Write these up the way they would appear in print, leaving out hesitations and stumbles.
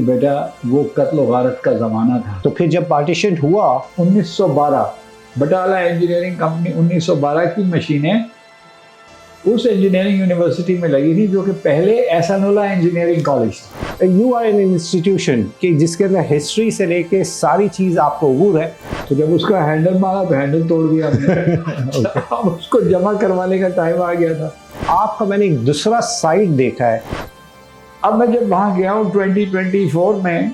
बेटा वो कत्ल गारत का ज़माना था। तो फिर जब पार्टीशन हुआ 1912 बटाला इंजीनियरिंग कंपनी 1912 की मशीनें उस इंजीनियरिंग यूनिवर्सिटी में लगी थी जो कि पहले एहसानुल्लाह इंजीनियरिंग कॉलेज था। यू आर एन इंस्टीट्यूशन कि जिसके अंदर हिस्ट्री से लेके सारी चीज़ आपको अबूर है। तो जब उसका हैंडल मारा तो हैंडल तोड़ दिया हमने। अब उसको जमा करवाने का टाइम आ गया था। आपका मैंने एक दूसरा साइड देखा है। अब मैं जब वहाँ गया हूँ 2024 में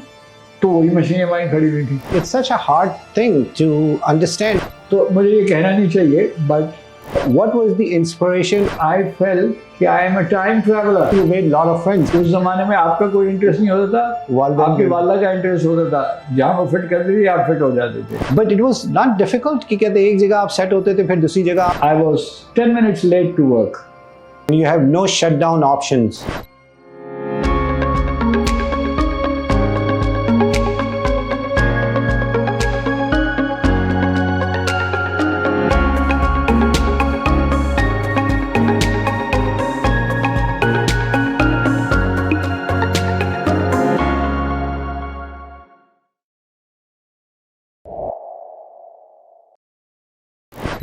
तो वही मशीनें वहीं खड़ी हुई थी। It's such a hard thing to understand. तो मुझे ये कहना नहीं चाहिए, but What was the inspiration? I felt कि I am a time traveler. You made a lot of friends. उस ज़माने में आपका कोई इंटरेस्ट नहीं होता था, आपकी वालदा का इंटरेस्ट होता था। जहाँ वो फिट करती थी आप फिट हो जाते थे। But it was not difficult कि कहते एक जगह आप सेट होते थे फिर दूसरी जगह। I was 10 minutes late to work. You have no shutdown options.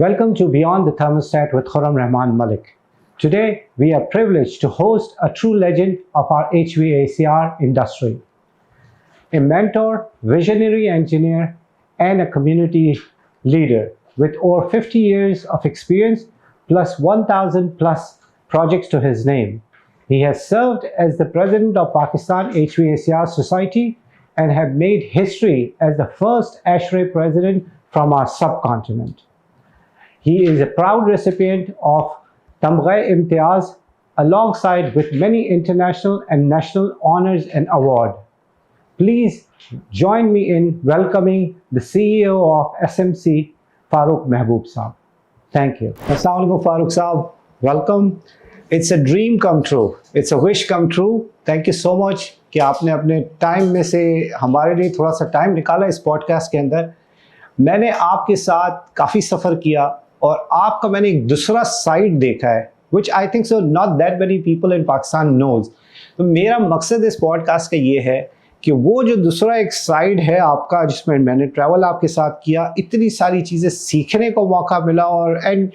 Welcome to Beyond the Thermostat with Khurram Rehman Malick. Today, we are privileged to host a true legend of our HVACR industry. A mentor, visionary engineer, and a community leader with over 50 years of experience plus 1,000 plus projects to his name. He has served as the president of Pakistan HVACR Society and have made history as the first ASHRAE president from our subcontinent. He is a proud recipient of Tamgha-e-Imtiaz alongside with many international and national honors and awards. Please join me in welcoming the CEO of SMC, Farooq Mehboob Saab. Thank you. Assalamualaikum Farooq Saab. Welcome. It's a dream come true. It's a wish come true. Thank you so much कि आपने अपने time में से हमारे लिए थोड़ा सा time निकाला इस पॉडकास्ट के अंदर। मैंने आपके साथ काफ़ी सफ़र किया और आपका मैंने एक दूसरा साइड देखा है which I think so not that many people in Pakistan knows. तो मेरा मकसद इस पॉडकास्ट का ये है कि वो जो दूसरा एक साइड है आपका जिसमें मैंने ट्रैवल आपके साथ किया, इतनी सारी चीज़ें सीखने को मौका मिला और and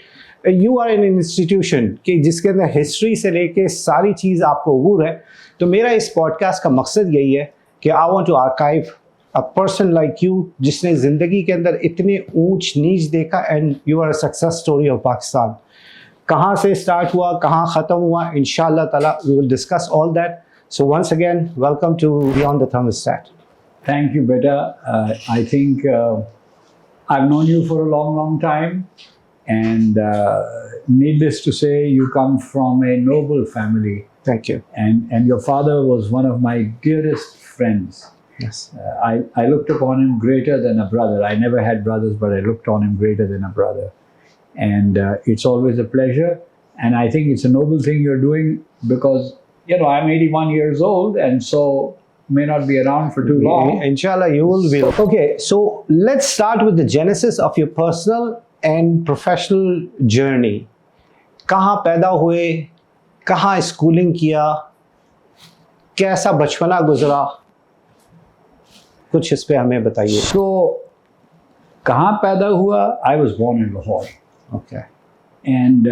you are an institution कि जिसके अंदर हिस्ट्री से लेके सारी चीज़ आपको अबूर है। तो मेरा इस पॉडकास्ट का मकसद यही है कि I want to archive a person like you जिसने ज़िंदगी के अंदर इतने ऊंच नीच देखा and you are a success story of Pakistan. कहाँ से स्टार्ट हुआ, कहाँ ख़त्म हुआ, इंशाल्लाह ताला we will discuss all that. So once again welcome to beyond the thermostat. Thank you, beta. I think I've known you for a long time, and needless to say, you come from a noble family. Thank you. And your father was one of my dearest friends. Yes. I looked upon him greater than a brother. I never had brothers, but I looked on him greater than a brother. And it's always a pleasure. And I think it's a noble thing you're doing because, you know, I'm 81 years old and so may not be around for too long. Inshallah, you will be. Okay, so let's start with the genesis of your personal and professional journey. कहाँ पैदा हुए, कहाँ schooling किया, कैसा बचपना गुजरा, कुछ इस पे हमें बताइए। So, कहाँ पैदा हुआ? I was born in Lahore. Okay. And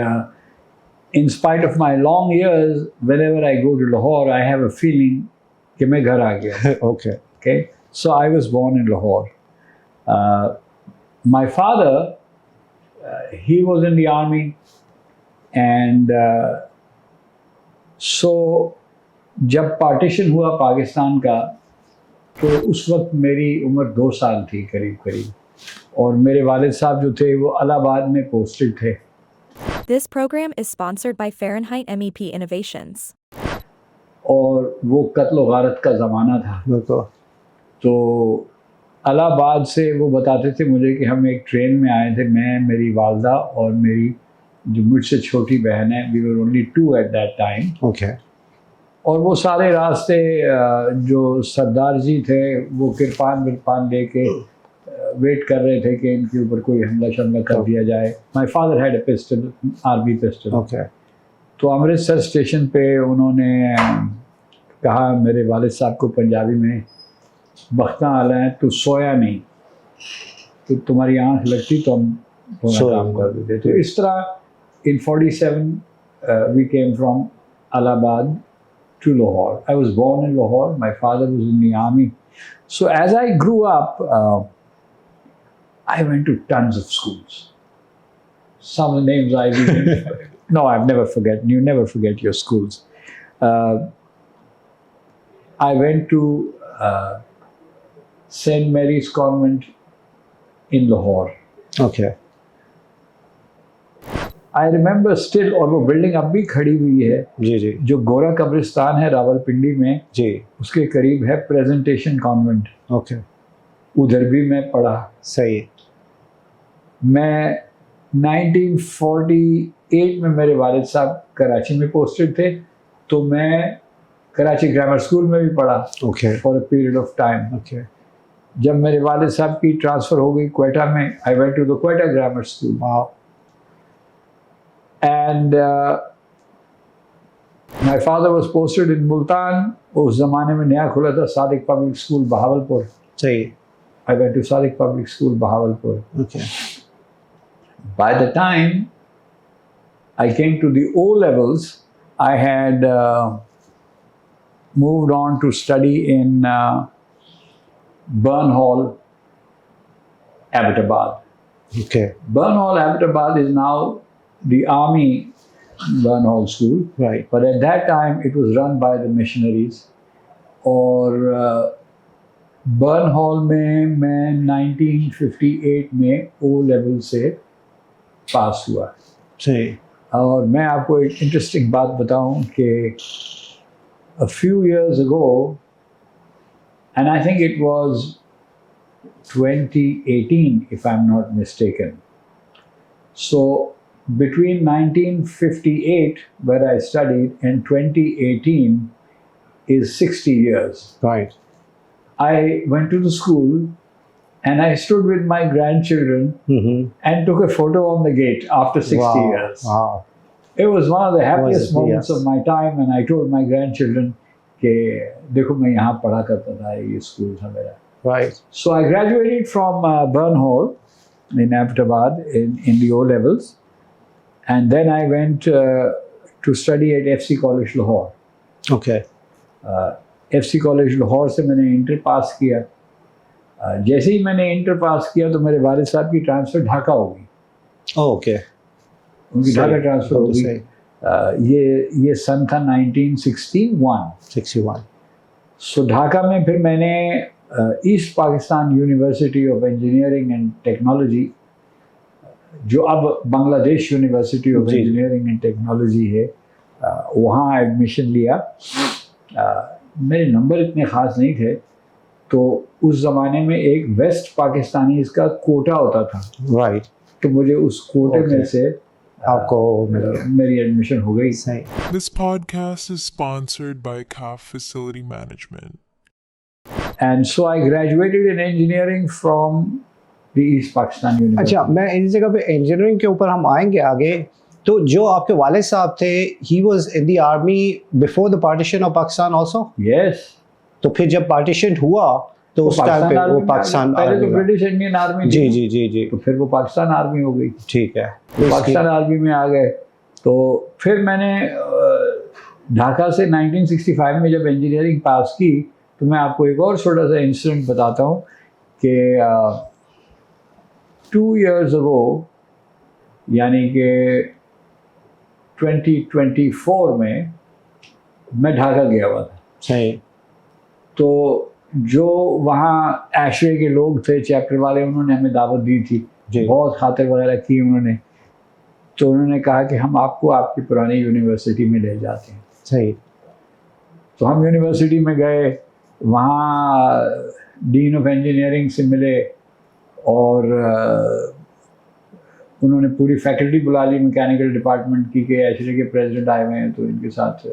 in spite of my long years, whenever I go to Lahore, I have a feeling कि मैं घर आ गया। Okay. Okay. So I was born in Lahore. My father, he was in the army, and so जब partition हुआ पाकिस्तान का तो उस वक्त मेरी उम्र 2 साल थी करीब और मेरे वालिद साहब जो थे वो इलाहाबाद में पोस्टेड थे। This program is sponsored by FAHRENHEIT MEP Innovations. और वो कत्ल गारत का ज़माना था। तो इलाहाबाद से वो बताते थे मुझे कि हम एक ट्रेन में आए थे, मैं, मेरी वालदा और मेरी जो मुझसे छोटी बहन है, we were only 2 at that time. Okay. और वो सारे रास्ते जो सरदार जी थे वो किरपान विरपान लेके वेट कर रहे थे कि इनके ऊपर कोई हमला शमला कर दिया जाए। My father had a pistol, army pistol. Okay. तो अमृतसर स्टेशन पे उन्होंने कहा मेरे वालिद साहब को पंजाबी में, बख्ता आला है तो सोया नहीं, तो तुम्हारी आँख लगती तो हम थोड़ा काम कर देते। तो इस तरह in 47 we came from Allahabad to Lahore. I was born in Lahore. My father was in the army. So as I grew up, I went to tons of schools. Some of the names I even no, I've never forgotten. You never forget your schools. I went to St. Mary's Convent in Lahore. Okay. I remember still, और वो building अब भी खड़ी हुई है, जी जी, जो गोरा कब्रिस्तान है रावलपिंडी में, जी, उसके करीब है प्रेजेंटेशन कॉन्वेंट। ओके, उधर भी मैं पढ़ा। सही है। मैं 1948 में मेरे वालिद साहब कराची में पोस्टेड थे, तो मैं कराची ग्रामर स्कूल में भी पढ़ा okay, for a period of time. Okay, जब मेरे वालिद साहब की ट्रांसफ़र हो गई क्वेटा में, I went to the Quetta grammar school. Wow. And my father was posted in Multan. उस ज़माने में नया खुला था सादिक पब्लिक स्कूल बहावलपुर। सही। I went to Sadiq Public School Bahawalpur. Okay. By the time I came to the O levels, I had moved on to study in Burnhall, Abbottabad. Okay. Burnhall, Abbottabad is now the Army Burnhall School. Right. But at that time, it was run by the missionaries. और बर्नहॉल में मैं 1958 में O level से पास हुआ। सही। और मैं आपको एक इंटरेस्टिंग बात बताऊं कि a few years ago, and I think it was 2018 if I'm not mistaken. So between 1958 where I studied and 2018 is 60 years. Right. I went to the school and I stood with my grandchildren and took a photo on the gate after 60 Wow. years. Wow. It was one of the happiest moments yes. of my time, and I told my grandchildren कि देखो मैं यहाँ पढ़ा करता था, ये school था मेरा। Right. So I graduated from Burnhall in Abbottabad in the O levels, and then I went to study at FC College Lahore. Okay. FC College Lahore से मैंने इंटर पास किया। जैसे ही मैंने इंटर पास किया तो मेरे वालिद साहब की ट्रांसफ़र ढाका हो गई। ओके। उनकी ढाका ट्रांसफ़र हो गई। ये सन था 1961। सो ढाका में फिर मैंने east Pakistan university of engineering and technology, जो अब Bangladesh university of engineering and technology है, वहाँ एडमिशन लिया। मेरे नंबर इतने ख़ास नहीं थे, तो उस ज़माने में एक वेस्ट पाकिस्तानी इसका कोटा होता था। राइट। तो मुझे उस कोटे में से आपको मेरी एडमिशन हो गई। सही। This podcast is sponsored by CAF Facility Management. And so I graduated in engineering from the East Pakistan University. अच्छा, मैं इस जगह पे इंजीनियरिंग के ऊपर हम आएंगे आगे। तो जो आपके वालिद साहब थे, he was in the army before the partition of Pakistan also? Yes. तो फिर जब पार्टीशन हुआ तो उस टाइम पे वो पाकिस्तान पहले तो ब्रिटिश इंडियन आर्मी जी जी जी जी, तो फिर वो पाकिस्तान आर्मी हो गई। ठीक है। तो पाकिस्तान आर्मी में आ गए। तो फिर मैंने ढाका से 1965 में जब इंजीनियरिंग पास की, तो मैं आपको एक और छोटा सा इंसिडेंट बताता हूँ कि 2 years ago, यानी कि 2024 में मैं ढाका गया हुआ था। सही। तो जो वहाँ एशरे के लोग थे, चैप्टर वाले, उन्होंने हमें दावत दी थी, बहुत खातिर वगैरह की उन्होंने। तो उन्होंने कहा कि हम आपको आपकी पुरानी यूनिवर्सिटी में ले जाते हैं। सही। तो हम यूनिवर्सिटी में गए, वहाँ डीन ऑफ इंजीनियरिंग से मिले और उन्होंने पूरी फैकल्टी बुला ली मैकेनिकल डिपार्टमेंट की कि एशरे के प्रेसिडेंट आए हुए हैं, तो इनके साथ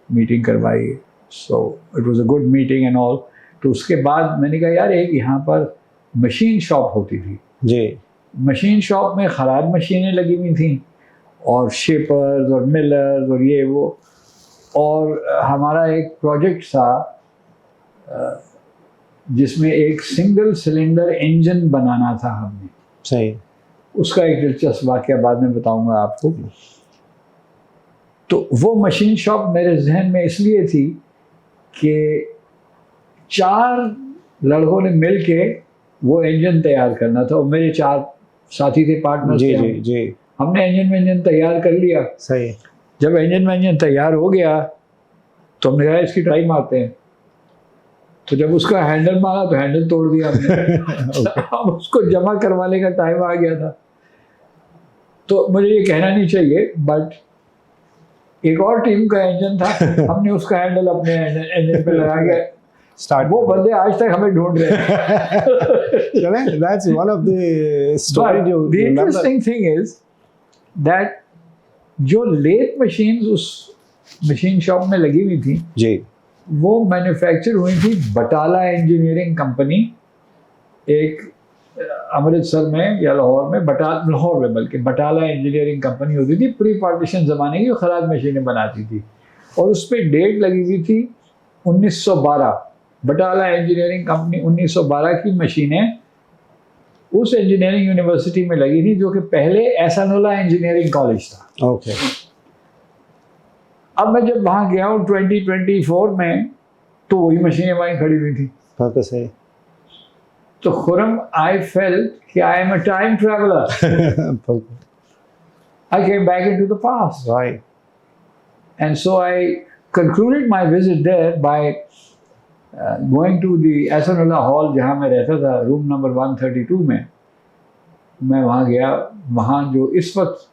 मीटिंग करवाई। So it was a good meeting and all. तो उसके बाद मैंने कहा यार एक यहाँ पर मशीन शॉप होती थी जी। मशीन शॉप में खराद मशीनें लगी हुई थी और शेपर्स और मिलर्स और ये वो, और हमारा एक प्रोजेक्ट था जिसमें एक सिंगल सिलेंडर इंजन बनाना था हमने। सही। उसका एक दिलचस्प वाक़या बाद में बताऊंगा आपको। तो वो मशीन शॉप मेरे जहन में इसलिए थी कि 4 लड़कों ने मिल के वो इंजन तैयार करना था, और मेरे 4 साथी थे, पार्टनर जी थे। जी जी। हमने इंजन तैयार कर लिया। सही। जब इंजन तैयार हो गया तो हमने कहा इसकी ट्राई मारते हैं। तो जब उसका हैंडल मारा तो हैंडल तोड़ दिया हमने। अब उसको जमा करवाने का टाइम आ गया था। तो मुझे ये कहना नहीं चाहिए, बट एक और टीम का इंजन था, हमने उसका हैंडल अपने इंजन पे लगा के स्टार्ट। वो बंदे आज तक हमें ढूंढ रहे हैं। चलें, that's one of the story you the remember. interesting thing is that जो लेथ मशीन्स उस मशीन शॉप में लगी हुई थी जी, वो मैन्युफैक्चर हुई थी बटाला इंजीनियरिंग कंपनी, एक अमृतसर में या लाहौर में, लाहौर में बल्कि बटाला इंजीनियरिंग कंपनी होती थी प्री पार्टीशन ज़माने की, जो खराद मशीनें बनाती थी। और उस पर डेट लगी हुई थी 1912। बटाला इंजीनियरिंग कंपनी 1912 की मशीनें उस इंजीनियरिंग यूनिवर्सिटी में लगी थी, जो कि पहले एहसानुल्लाह इंजीनियरिंग कॉलेज था। ओके। अब मैं जब वहाँ गया हूँ 2024 में, तो वही मशीनें वहीं खड़ी हुई थी। बिल्कुल सही। तो खुरम, आई फेल्ट कि I am a time traveller. I came back into the past. Right. And so I concluded my visit there by going to the Ahsanullah Hall, जहाँ मैं रहता था, रूम नंबर 132 में। मैं वहाँ गया। वहाँ जो इस वक्त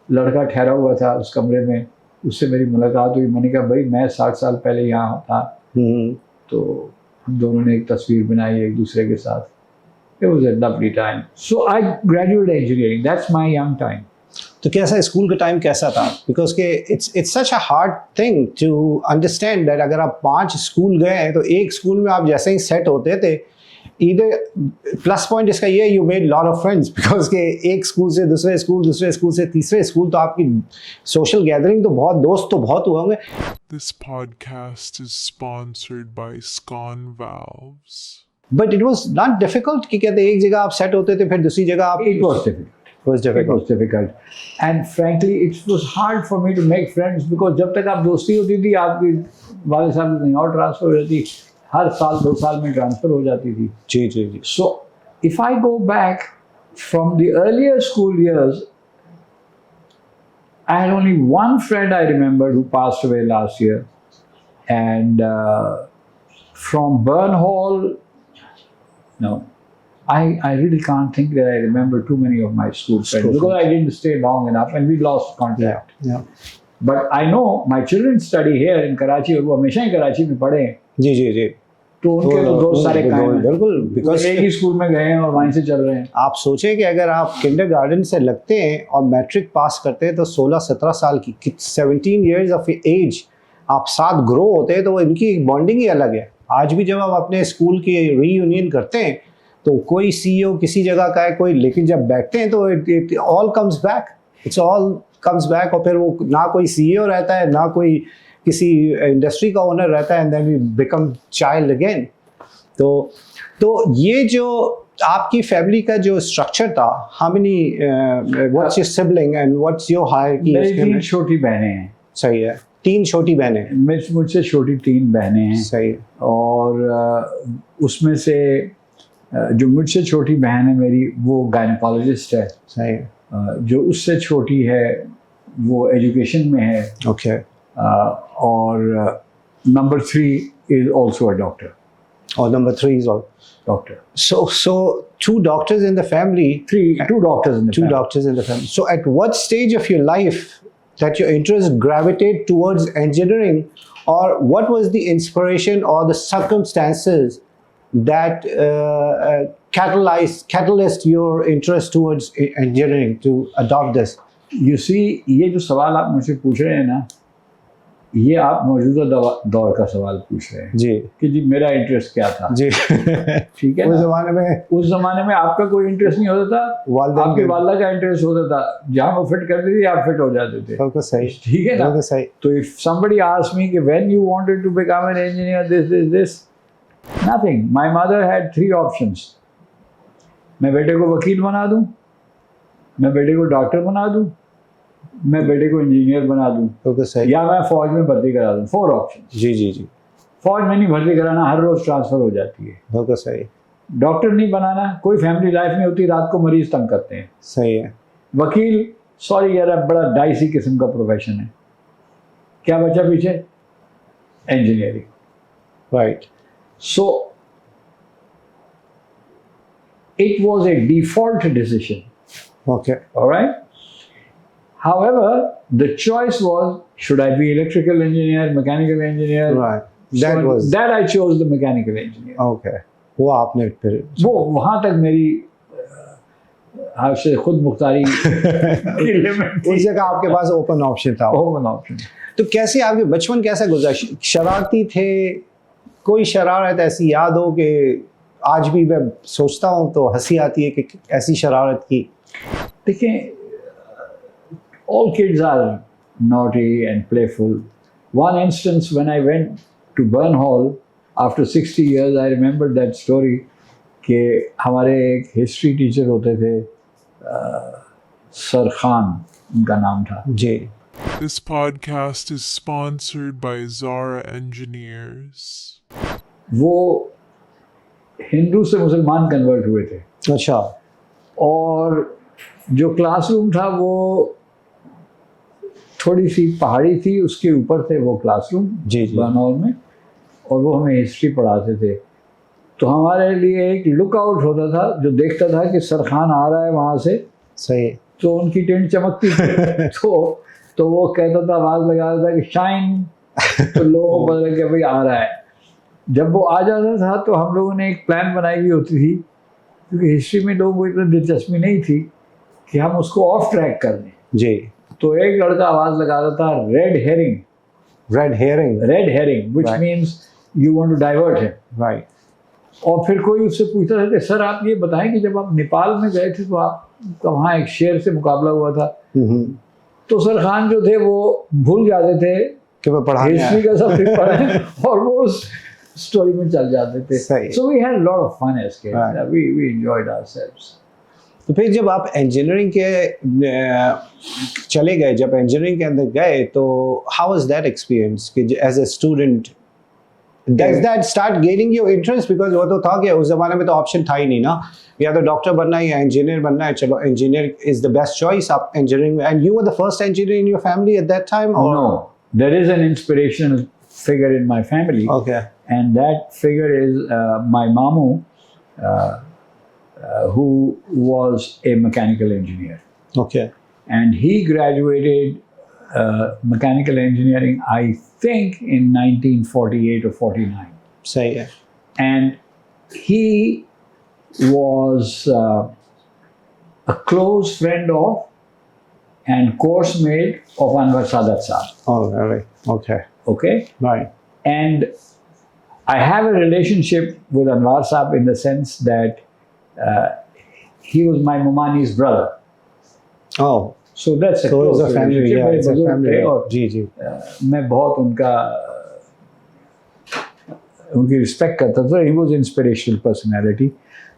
लड़का ठहरा हुआ था उस कमरे में, उससे मेरी मुलाकात हुई। मैंने कहा भाई मैं 60 साल पहले यहाँ था। तो हम दोनों ने एक तस्वीर बनाई एक दूसरे के साथ। It was a lovely time. So I graduated engineering. That's my young time. तो कैसा स्कूल का टाइम कैसा था? बिकॉज के it's such a hard thing to understand that अगर आप 5 स्कूल गए हैं तो एक स्कूल में आप जैसे ही सेट होते थे, इधर प्लस पॉइंट इसका ये है you made lot of friends, because के एक स्कूल से दूसरे स्कूल से तीसरे स्कूल, तो आपकी सोशल गैदरिंग तो बहुत, दोस्त तो बहुत हुए होंगे। This podcast is sponsored by Scon Valves. But it was not difficult कि कहते एक जगह आप सेट होते थे फिर दूसरी जगह आप। It was difficult. It was difficult. And frankly, it was hard for me to make friends because जब तक आप दोस्ती होती थी, आपकी वाले साहब कहीं और ट्रांसफ़र हो जाती, हर साल 2 साल में ट्रांसफ़र हो जाती थी। जी जी जी। So if I go back from the earlier school years, I had only one friend I remembered who passed away last year, and from Burnhall, no. I really can't think that I remember too many of my school friends because I didn't stay long enough and we lost contact. Yeah. But I know my children study here in Karachi और वो हमेशा ही कराची में पढ़े हैं। जी जी जी। तो उनके तो दोस्त सारे कायम हैं। बिल्कुल, बिकॉज एक ही स्कूल में गए हैं और वहीं से चल रहे हैं। आप सोचें कि अगर आप किंडरगार्टन से लगते हैं और मैट्रिक पास करते हैं तो 16-17 साल की 17 years ऑफ एज आप साथ ग्रो होते हैं, तो वो इनकी बॉन्डिंग ही अलग है। आज भी जब आप अपने स्कूल की रीयूनियन करते हैं तो कोई सीईओ किसी जगह का है, कोई, लेकिन जब बैठते हैं तो it all comes back, it's all comes back. और फिर वो ना कोई सीईओ रहता है, ना कोई किसी इंडस्ट्री का ओनर रहता है, and then we become child again. तो ये जो आपकी फैमिली का जो स्ट्रक्चर था, how many what's your sibling and what's your hierarchy? मेरी 3 छोटी बहनें हैं। सही है, 3 छोटी बहनें। मुझसे छोटी 3 बहनें हैं। सही है। और उसमें से जो मुझसे छोटी बहन है मेरी, वो गायनेकोलॉजिस्ट है। सही है। जो उससे छोटी है वो एजुकेशन में है। ओके। और number 3 is also a doctor. और number 3 is doctor. So 2 doctors in the family. 2 doctors in the 2 family. doctors in the family. So at what stage of your life that your interest gravitated towards engineering, or what was the inspiration or the circumstances that catalyzed your interest towards engineering to adopt this? You see, ये जो सवाल आप मुझसे पूछ रहे हैं ना, ये आप मौजूदा दौर का सवाल पूछ रहे हैं जी कि जी मेरा इंटरेस्ट क्या था। जी ठीक है उस ना? जमाने में उस जमाने में आपका कोई इंटरेस्ट नहीं होता था, वालिदैन आपके के- वाला का इंटरेस्ट होता था, जहाँ वो फिट करती थी आप फिट हो जाते थे। बिल्कुल सही, ठीक है ना? बिल्कुल सही। तो इफ somebody asked me कि when you wanted to become an engineer, this, nothing. My mother had 3 options. मैं बेटे को वकील बना दूं, मैं बेटे को डॉक्टर बना दूं, मैं बेटे को इंजीनियर बना दूं, बिल्कुल सही। या मैं फौज में भर्ती करा दूं। 4 ऑप्शन। जी जी जी, फौज में नहीं भर्ती कराना, हर रोज ट्रांसफर हो जाती है। बिल्कुल सही, डॉक्टर नहीं बनाना, कोई फैमिली लाइफ नहीं होती, रात को मरीज तंग करते हैं। सही है। वकील, सॉरी यार, बड़ा डाइसी किस्म का प्रोफेशन है। क्या बचा पीछे? Engineering. Right. So it was a default decision. Okay. All right. However, the choice was: should I be electrical engineer, mechanical engineer? Right, So that was that I chose the mechanical engineer. Okay. वो आपने फिर वो वहाँ तक मेरी आपसे खुद मुख्तारी की लिमिट उस जगह आपके पास ओपन ऑप्शन था। Open option. तो कैसे आपके बचपन कैसा गुजरा? शरारती थे? कोई शरारत ऐसी याद हो कि आज भी मैं सोचता हूँ तो हंसी आती है कि ऐसी शरारत की? देखिए, all kids are naughty and playful. One instance, when I went to Burn Hall after 60 years, I remember that story कि हमारे एक हिस्ट्री टीचर होते थे, सर खान उनका नाम था। जी। This podcast is sponsored by Zara Engineers. वो हिंदू से मुसलमान कन्वर्ट हुए थे, अच्छा। और जो क्लासरूम था वो थोड़ी सी पहाड़ी थी, उसके ऊपर थे वो क्लासरूम जी जी। बर्न हॉल में, और वो हमें हिस्ट्री पढ़ाते थे। तो हमारे लिए एक लुकआउट होता था जो देखता था कि सर खान आ रहा है वहाँ से, सही। तो उनकी टेंट चमकती थी तो वो कहता था, आवाज़ लगाता था कि शाइन, तो लोगों को पता लग गया भाई आ रहा है। जब वो आ जाता था तो हम लोगों ने एक प्लान बनाई हुई होती थी, क्योंकि हिस्ट्री में लोगों को इतनी दिलचस्पी नहीं थी, कि हम उसको ऑफ ट्रैक कर दें। जी। तो एक लड़का आवाज़ लगाता था, red herring, red herring. Red herring, which Right. Means you want to divert him. Right. और फिर कोई उससे पूछता था कि सर आप ये बताएं कि जब आप नेपाल में गए थे तो आपका वहाँ एक शेर से मुकाबला हुआ था, तो सर खान जो थे वो भूल जाते थे कि मैं पढ़ाने हिस्ट्री का सब पढ़े और वो उस स्टोरी में चल जाते थे। सही। So we had lot of fun as kids, Right. We enjoyed ourselves. तो फिर जब आप इंजीनियरिंग के चले गए, जब इंजीनियरिंग के अंदर गए, तो हाउ वाज दैट एक्सपीरियंस कि as a student does that start gaining your interest? Because वो तो था कि उस जमाने में तो ऑप्शन था ही नहीं ना, या तो डॉक्टर बनना है या इंजीनियर बनना है। चलो engineer is the best choice. आप engineering, and you were the first engineer in your family at that time? No, there is an inspirational figure in my family, okay. and that figure is my mamu, who was a mechanical engineer, okay. and he graduated mechanical engineering, I think, in 1948 or 49, सही है। and he was a close friend of and course mate of Anwar Sadat Saab. Alright. Okay. Okay, right. and I have a relationship with Anwar Saab in the sense that he was my Momani's brother. Oh, So that's a so close it's a family, relationship. yeah, मेरे it's a बुजुर्ग family. थे और जी जी। मैं बहुत उनकी respect करता था। He was inspirational personality.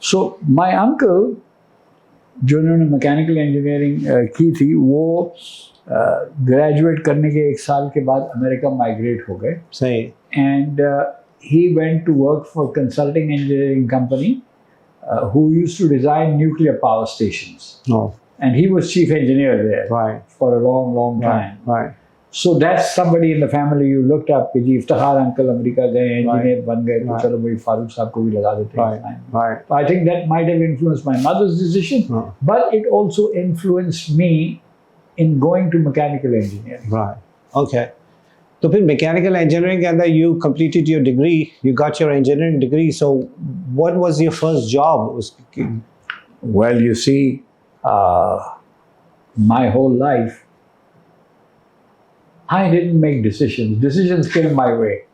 So my uncle, जो उन्होंने मैकेनिकल इंजीनियरिंग की थी, वो ग्रेजुएट करने के 1 साल के बाद अमेरिका माइग्रेट हो गए, सही। and he went to work for consulting engineering company who used to design nuclear power stations, oh, and he was chief engineer there right. for a long time. Right. So that's somebody in the family you looked up कि जी Iftikhar uncle America गए, engineer बन गए, तो Right. चलो भाई फारूक साहब को भी लगा देते हैं। Right. Right. I think that might have influenced my mother's decision, but it also influenced me in going to mechanical engineering. Right. Okay. तो फिर मैकेनिकल इंजीनियरिंग के अंदर you completed your degree, you got your engineering degree, so what was your first job? Well, you see, my whole life I didn't make decisions. Decisions came my way.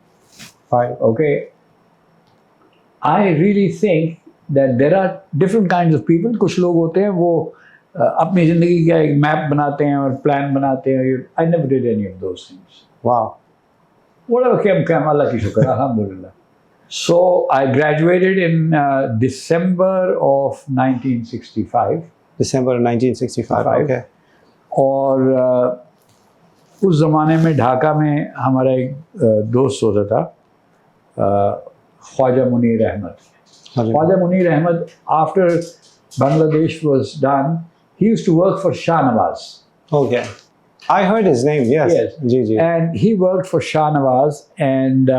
Right. Okay. I really think that there are different kinds of people. कुछ लोग होते हैं वो अपनी ज़िंदगी का एक map बनाते हैं और प्लान बनाते हैं. I never did any of those things. Wow. Whatever came, Allah ki shukr, alhamdulillah. So I graduated in December of 1965. December 1965. Okay. और उस ज़माने में ढाका में हमारा एक दोस्त होता था, Khwaja Munir Ahmad. Khwaja Munir Ahmed, after Bangladesh was done, he used to work for Shah Nawaz. Okay. I heard his name, yes. Yes. Ji, ji. And he worked for Shah Nawaz, and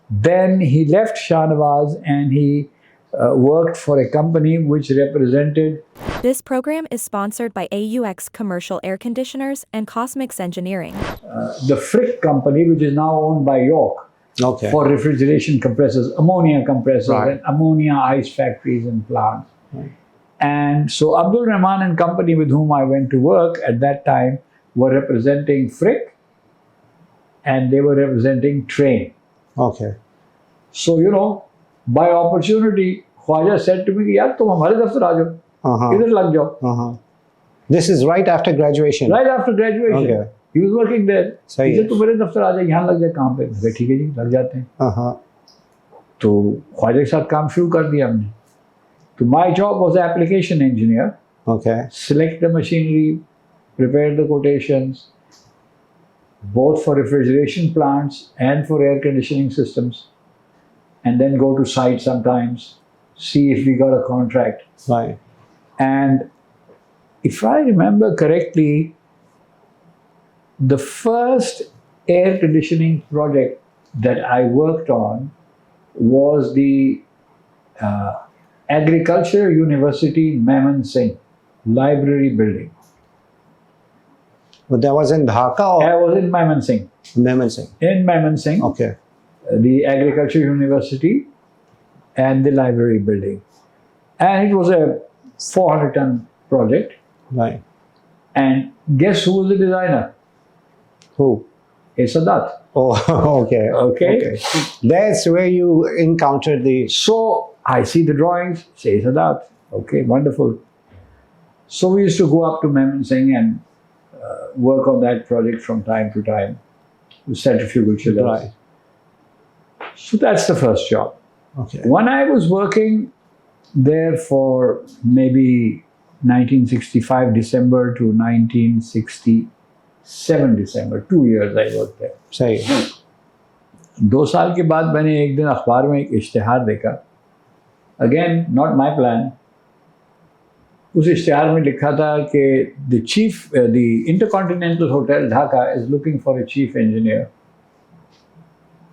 then he left Shah Nawaz and he worked for a company which represented. This program is sponsored by AUX Commercial Air Conditioners and Cosmix Engineering. The Frick company, which is now owned by York. Okay. For refrigeration compressors, ammonia compressors, Right. and ammonia ice factories and plants. Right. And so Abdul Rahman and company with whom I went to work at that time were representing Frick, and they were representing Train. Okay. So, you know, by opportunity, Khwaja said to me, yaar, tum hamare daftar aa jao. Idhar lag jao. This is right after graduation? Right after graduation. Okay. He was working there. सही He है. said, तू मेरे दफ्तर आ जा, यहाँ लग जाए. कहाँ पे? मैं कहा, ठीक है जी, लग जाते हैं. तो ख्वाजा के साथ काम शुरू कर दिया हमने. तो my job was application engineer. Okay. Select the machinery, prepare the quotations, both for refrigeration plants and for air conditioning systems, and then go to site sometimes, see if we got a contract. Right. And if I remember correctly, the first air conditioning project that I worked on was the Agriculture University Mehman Singh Library building. But that was in Dhaka or I was in Mehman Singh. Mehman Singh? In Mehman Singh, Okay. the Agriculture University and the library building. And it was a 400-ton project. Right. And guess who was the designer? Who? A Sadat. Oh, okay. Okay. That's where you encountered the... So I see the drawings, say Sadat. Okay, wonderful. So we used to go up to Mehman Singh and work on that project from time to time. Centrifugal chillers. Right. So that's the first job. Okay. When I was working there for maybe 1965 December to 1967 December, 2 years I worked there. सही है. 2 साल के बाद मैंने एक दिन अखबार में एक इश्तिहार देखा. Again, not my plan. उस इश्तिहार में लिखा था कि the Intercontinental Hotel Dhaka is looking for a chief engineer.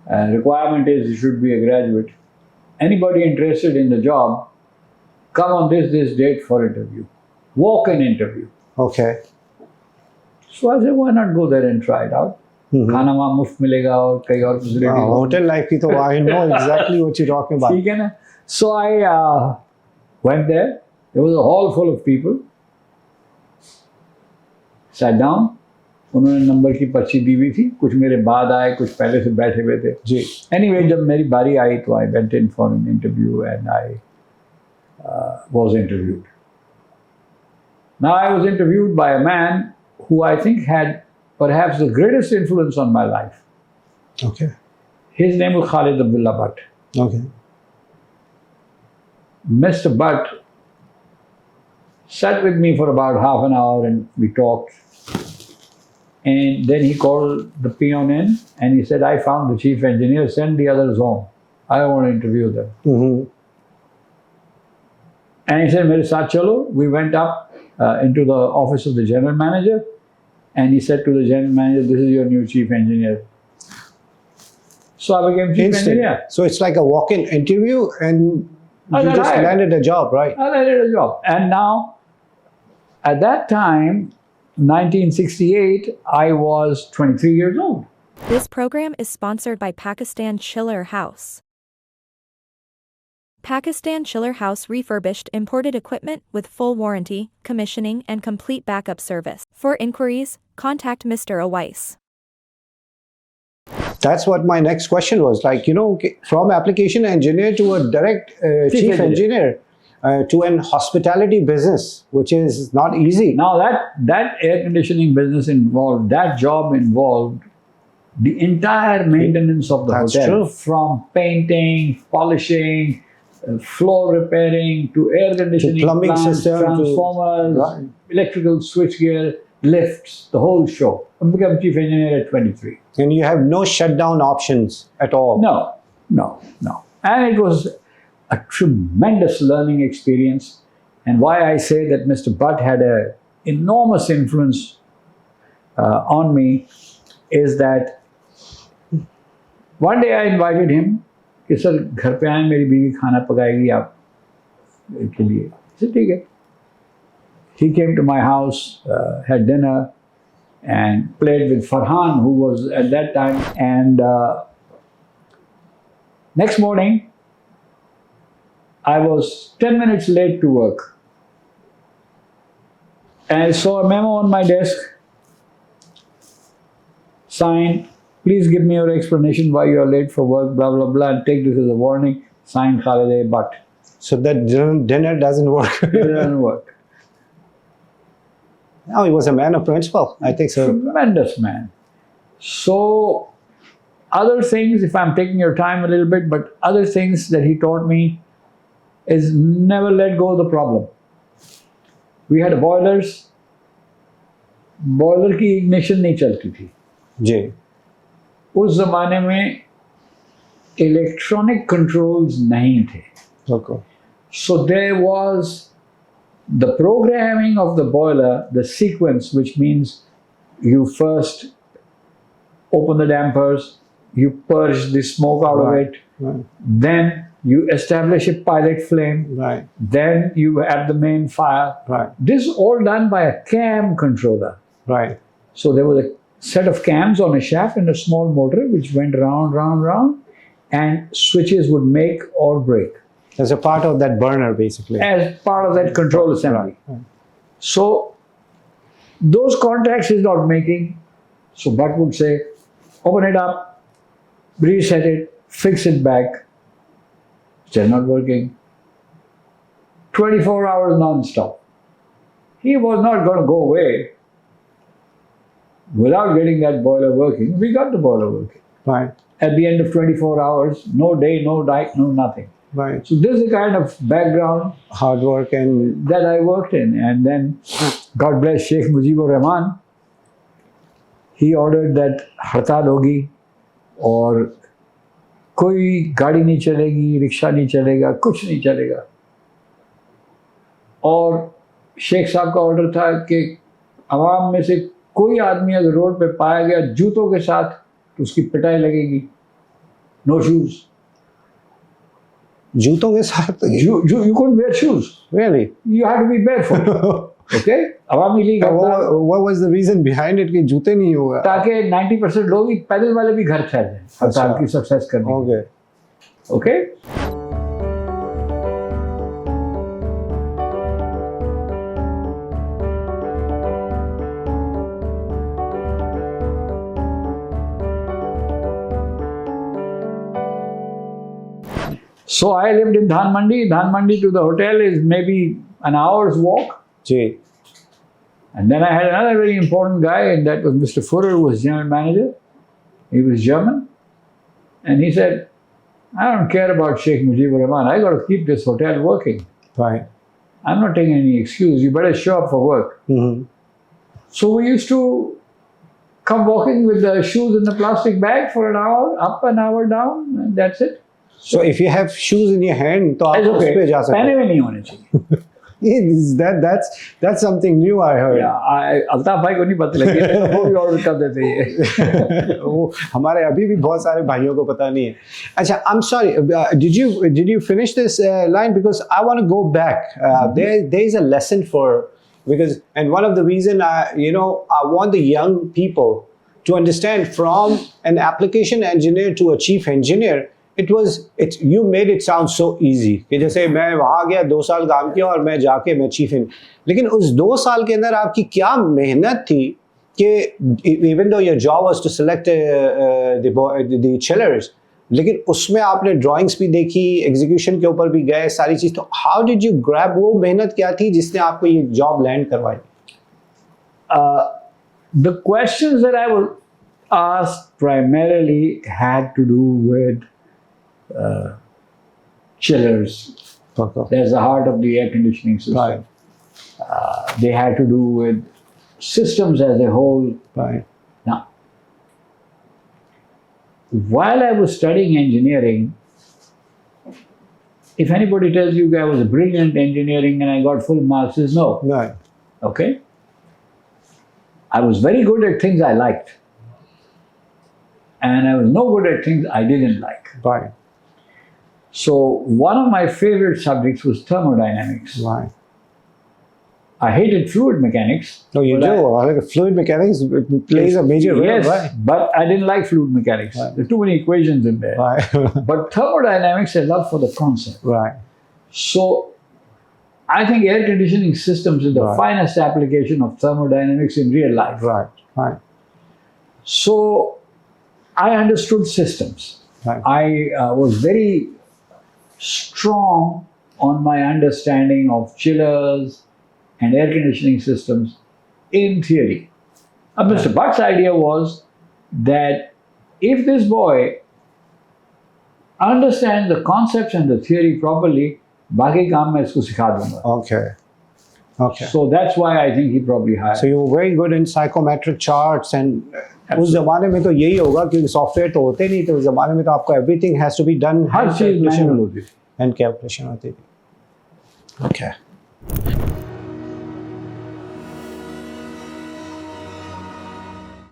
Requirement is you should be a graduate. Anybody interested in the job, come on this date for interview. Walk-in interview. Okay. So I said, why not go there and try it out? खाना वहाँ मुफ्त मिलेगा और कई और facilities. Hotel life की तो I know exactly what you're talking about. ठीक है ना? So I went there. There was a hall full of people. Sat down. उन्होंने नंबर की पर्ची दी हुई थी. कुछ मेरे बाद आए, कुछ पहले से बैठे हुए थे. जी. Anyway, जब मेरी बारी आई तो I went in for an interview and I was interviewed. Now I was interviewed by a man who I think had perhaps the greatest influence on my life. Okay. His name was Khalid Abdullah Butt. Okay. Mr. Butt sat with me for about half an hour and we talked. And then he called the peon in and he said, I found the chief engineer, send the others home. I don't want to interview them. And he said, Mere saath chalo. We went up into the office of the general manager and he said to the general manager, this is your new chief engineer. So I became chief engineer. So it's like a walk-in interview and you just landed a job, right? I landed a job. And now, at that time, 1968, I was 23 years old. This program is sponsored by Pakistan Chiller House. Pakistan Chiller House refurbished imported equipment with full warranty, commissioning, and complete backup service. For inquiries, contact Mr. Awais. That's what my next question was. Like, you know, from application engineer to a direct chief engineer to an hospitality business, which is not easy. Now that air conditioning business involved, that job involved the entire maintenance of the That's hotel, true. from painting, polishing, floor repairing, to air conditioning, plumbing plants, system, transformers, Right. electrical switchgear, lifts, the whole show. I became chief engineer at 23. And you have no shutdown options at all. No. And it was a tremendous learning experience. And why I say that Mr. Butt had an enormous influence on me is that one day I invited him कि sir घर पे आए मेरी बीवी खाना पकाएगी आप के लिए ठीक है. He came to my house, had dinner, and played with Farhan, who was at that time. And next morning, I was 10 minutes late to work. And I saw a memo on my desk, signed, please give me your explanation why you are late for work, blah, blah, blah, and take this as a warning, signed Khalid Butt. So that dinner doesn't work. It doesn't work. No, he was a man of principle. I think so. Tremendous man. So, other things, if I'm taking your time a little bit, but other things that he taught me is never let go of the problem. We had boilers. Boiler की ignition नहीं चलती थी. जी. उस ज़माने में electronic controls नहीं थे. Okay. So there was the programming of the boiler, the sequence, which means you first open the dampers, you purge the smoke out of it, Right. then you establish a pilot flame, Right. then you add the main fire. Right. This is all done by a cam controller. Right. So there was a set of cams on a shaft and a small motor which went round, round, round, and switches would make or break As a part of that burner, basically. as part of that control assembly. Right. So those contacts he's not making. So Butt would say, open it up, reset it, fix it back. Still not working. 24 hours non-stop. He was not going to go away without getting that boiler working. We got the boiler working. Right. At the end of 24 hours, no day, no night, no nothing. Right. So this is the kind of background Hard work and that I worked in. And then, God bless Sheikh Mujibur Rahman, he ordered that हड़ताल होगी और कोई गाड़ी नहीं चलेगी, rickshaw नहीं चलेगा, कुछ नहीं चलेगा. और शेख साहब का ऑर्डर था कि आवाम में से कोई आदमी अगर रोड पे पाया गया जूतों के साथ तो उसकी पिटाई लगेगी. No shoes. जूतों के साथ. You couldn't wear shoes. Really? You had to be barefoot. Okay? Awami league What was the reason behind it कि जूते नहीं होगा? ताकि 90% लोग ही पैदल वाले भी घर ठहर जाएं हड़ताल की सक्सेस करने. Okay. Okay? So I lived in Dhanmandi. Dhanmandi to the hotel is maybe an hour's walk. Ji. And then I had another very important guy, and that was Mr. Fuller, who was general manager. He was German. And he said, I don't care about Sheikh Mujibur Rahman. I got to keep this hotel working. Right. I'm not taking any excuse. You better show up for work. Mm-hmm. So we used to come walking with the shoes in the plastic bag for an hour, up an hour down, and that's it. So if you have shoes in your hand, तो आप That's उस okay. पे जा सकते पहने हुए नहीं होने चाहिए. That's something new I heard. Altaf भाई को नहीं पता लगी, वो भी ऑर्डर कर देते हैं. वो हमारे अभी भी बहुत सारे भाइयों को पता नहीं है. अच्छा, I'm sorry. Did you finish this line, because I want to go back. There is a lesson because one of the reason I want the young people to understand, from an application engineer to a chief engineer. You made it sound so easy कि जैसे मैं वहाँ गया 2 साल काम किया और मैं जाके मैं चीफ इन. लेकिन उस 2 साल के अंदर आपकी क्या मेहनत थी कि even though your job was to select the chillers, लेकिन उसमें आपने drawings भी देखी, execution के ऊपर भी गए, सारी चीज़, तो how did you grab, वो मेहनत क्या थी जिसने आपको ये job land करवाई? The questions that I was asked primarily had to do with chillers. That's the heart of the air conditioning system. Right. They had to do with systems as a whole. Right. Now, while I was studying engineering, if anybody tells you I was brilliant in engineering and I got full marks, is no. Right. Okay? I was very good at things I liked. And I was no good at things I didn't like. Right. So one of my favorite subjects was thermodynamics. Right. I hated fluid mechanics. No, you do. Fluid mechanics plays a major role, yes, right? But I didn't like fluid mechanics. Right. There are too many equations in there. Right. But thermodynamics I love for the concept. Right. So I think air conditioning systems is the Right. finest application of thermodynamics in real life. Right. Right. So I understood systems. Right. I was very strong on my understanding of chillers and air conditioning systems in theory. Mr. Buck's idea was that if this boy understands the concepts and the theory properly, बाकी काम मैं इसको सिखा दूंगा. Okay. Okay. So that's why I think he probably hired. So you were very good in psychometric charts, and उस ज़माने में तो यही होगा क्योंकि सॉफ्टवेयर तो होते नहीं, तो उस ज़माने में तो आपको everything has to be done her cheese manual होती थी. and calculation होती थी. Okay.